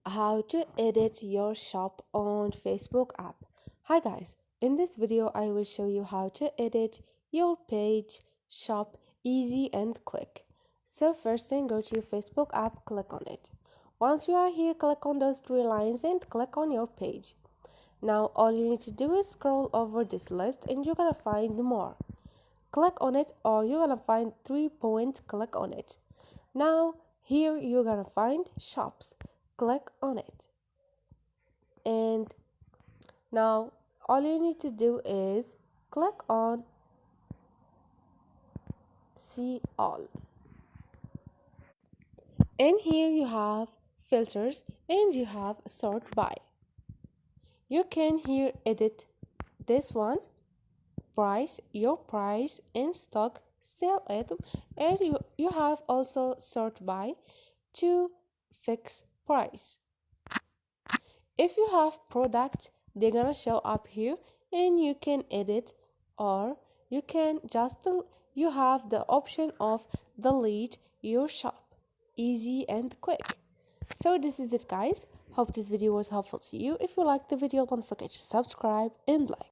how to edit your shop on Facebook app. Hi guys, in this video I will show you how to edit your page shop easy and quick. So first thing, go to your Facebook app, click on it. Once you are here, click on those three lines and click on your page. Now all you need to do is scroll over this list and you're gonna find more. Click on it, or you're gonna find 3 points, click on it. Now here you're gonna find shops, click on it. And now all you need to do is click on see all. And here you have filters and you have sort by. You can here edit this one, price, your price in stock, sell it, and you have also sort by to fix price. If you have product, they're gonna show up here and you can edit, or you can just you have the option of delete your shop. Easy and quick. So this is it guys. Hope this video was helpful to you. If you liked the video, don't forget to subscribe and like.